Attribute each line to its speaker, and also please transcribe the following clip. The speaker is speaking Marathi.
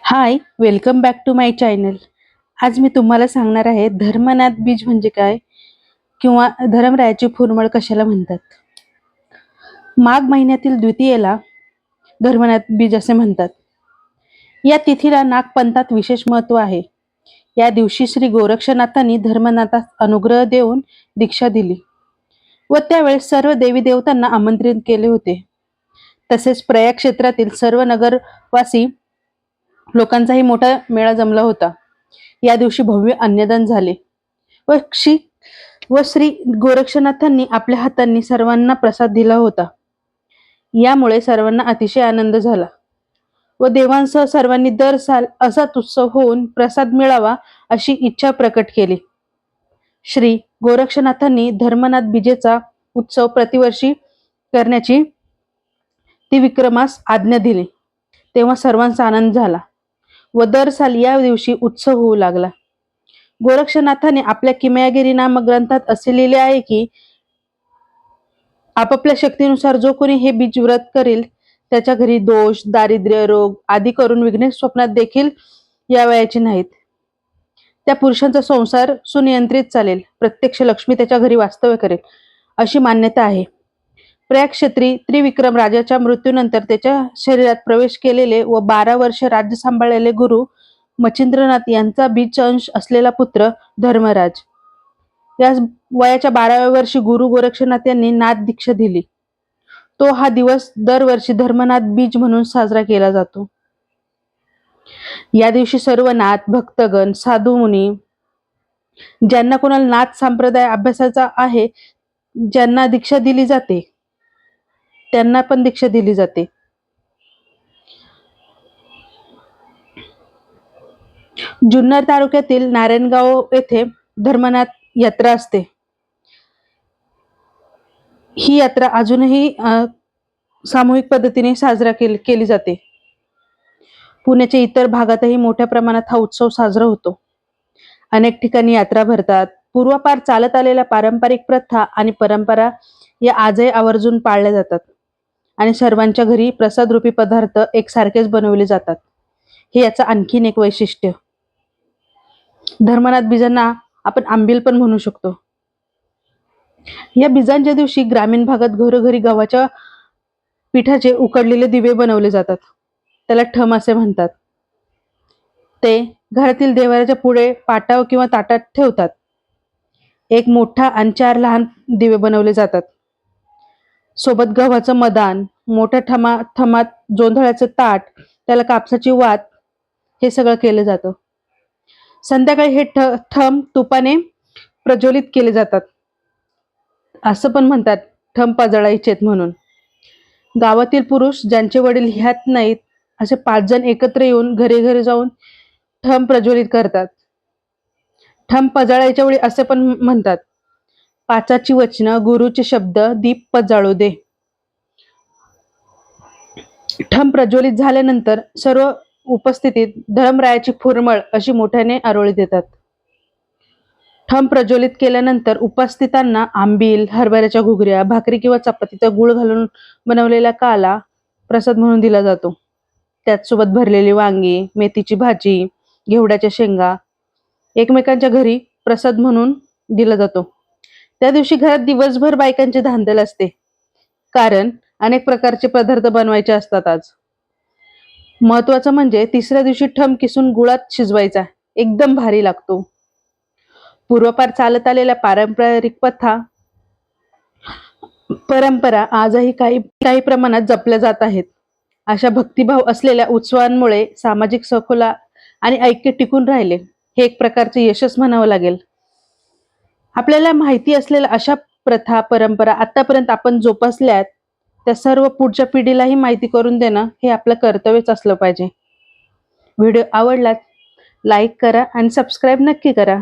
Speaker 1: High, welcome back to my channel. आज मी तुम्हाला सांगणार आहे धर्मनाथ बीज म्हणजे काय किंवा धर्मरायाची फुरमळ कशाला म्हणतात. माघ महिन्यातील द्वितीयेला धर्मनाथ बीज असे म्हणतात. या तिथीला नागपंथात विशेष महत्त्व आहे. या दिवशी श्री गोरक्षनाथांनी धर्मनाथास अनुग्रह देऊन दीक्षा दिली व त्यावेळेस सर्व देवी देवतांना आमंत्रित केले होते. तसेच प्रयाग क्षेत्रातील सर्व नगरवासी लोकांचाही मोठा मेळा जमला होता. या दिवशी भव्य अन्नदान झाले व श्री गोरक्षनाथांनी आपल्या हातांनी सर्वांना प्रसाद दिला होता. यामुळे सर्वांना अतिशय आनंद झाला व देवांसह सर्वांनी दर साल असाच उत्सव होऊन प्रसाद मिळावा अशी इच्छा प्रकट केली. श्री गोरक्षनाथांनी धर्मनाथ बीजेचा उत्सव प्रतिवर्षी करण्याची त्रिविक्रमास आज्ञा दिली. तेव्हा सर्वांचा आनंद झाला व दर साली या दिवशी उत्सव होऊ लागला. गोरक्षनाथाने आपल्या किमयागिरी नामक ग्रंथात असे लिहिले आहे की आपापल्या शक्तीनुसार जो कोणी हे बीज व्रत करील त्याच्या घरी दोष, दारिद्र्य, रोग आदी करून विघ्ने स्वप्नात देखील यावयाची नाहीत. त्या पुरुषांचा संसार सुनियंत्रित चालेल, प्रत्यक्ष लक्ष्मी त्याच्या घरी वास्तव्य करेल अशी मान्यता आहे. प्रयाग क्षेत्री त्रिविक्रम राजाच्या मृत्यूनंतर त्याच्या शरीरात प्रवेश केलेले व 12 वर्ष राज्य सांभाळलेले गुरु मच्छिंद्रनाथ यांचा बीज अंश असलेला पुत्र धर्मराज या वयाच्या 12व्या वर्षी गुरु गोरक्षनाथ यांनी नाथ दीक्षा दिली. तो हा दिवस दरवर्षी धर्मनाथ बीज म्हणून साजरा केला जातो. या दिवशी सर्व नाथ, भक्तगण, साधू मुनी ज्यांना कोणाला नाथ संप्रदाय अभ्यासाचा आहे, ज्यांना दीक्षा दिली जाते त्यांना पण दीक्षा दिली जाते. जुन्नर तालुक्यातील नारायणगाव येथे धर्मनाथ यात्रा असते. ही यात्रा अजूनही सामूहिक पद्धतीने साजरा केली जाते. पुण्याच्या इतर भागातही मोठ्या प्रमाणात हा उत्सव साजरा होतो. अनेक ठिकाणी यात्रा भरतात. पूर्वापार चालत आलेल्या पारंपरिक प्रथा आणि परंपरा या आजही आवर्जून पाळल्या जातात आणि सर्वांच्या घरी प्रसाद रूपी पदार्थ एकसारखेच बनवले जातात. हे याचं आणखीन एक वैशिष्ट्य. धर्मनाथ बीजांना आपण आंबील पण म्हणू शकतो. या बीजांच्या दिवशी ग्रामीण भागात घरोघरी गव्हाच्या पिठाचे उकडलेले दिवे बनवले जातात. त्याला ठम असे म्हणतात. ते घरातील देवाऱ्याच्या पुढे पाटावर किंवा ताटात ठेवतात. एक मोठा आणि 4 लहान दिवे बनवले जातात. सोबत गव्हाचं मदान, मोठ्या थमात जोंधळ्याचं ताट, त्याला कापसाची वात, हे सगळं केलं जातं. संध्याकाळी हे ठम तुपाने प्रज्वलित केले जातात. असं पण म्हणतात ठम पजळायचेत म्हणून. गावातील पुरुष ज्यांचे वडील ह्यात नाहीत असे 5 जण एकत्र येऊन घरी घरी जाऊन ठम प्रज्वलित करतात. ठम पजळायच्या वेळी असे पण म्हणतात, 5ची वचनं, गुरुचे शब्द, दीप पजाळू दे. ठम प्रज्वलित झाल्यानंतर सर्व उपस्थितीत धर्मरायाची फुरमळ अशी मोठ्याने आरोळी देतात. ठम प्रज्वलित केल्यानंतर उपस्थितांना आंबील, हरभऱ्याच्या घुगऱ्या, भाकरी किंवा चपातीचा गुळ घालून बनवलेला काला प्रसाद म्हणून दिला जातो. त्याचसोबत भरलेली वांगी, मेथीची भाजी, घेवड्याच्या शेंगा एकमेकांच्या घरी प्रसाद म्हणून दिला जातो. त्या दिवशी घरात दिवसभर बायकांची धांदल असते, कारण अनेक प्रकारचे पदार्थ बनवायचे असतात. आज महत्वाचं म्हणजे 3ऱ्या दिवशी ठम किसून गुळात शिजवायचा, एकदम भारी लागतो. पूर्वपार चालत आलेल्या पारंपरिक परंपरा आजही काही प्रमाणात जपल्या जात आहेत. अशा भक्तिभाव असलेल्या उत्सवांमुळे सामाजिक सखोला आणि ऐक्य टिकून राहिले. हे एक प्रकारचे यशच म्हणावं लागेल. आपल्याला माहिती असलेल्या अशा प्रथा परंपरा आतापर्यंत आपण जोपासल्यात त्या सर्व पुढच्या पिढीलाही माहिती करून देणं हे आपलं कर्तव्यच असलं पाहिजे. व्हिडिओ आवडला लाईक करा आणि सबस्क्राईब नक्की करा.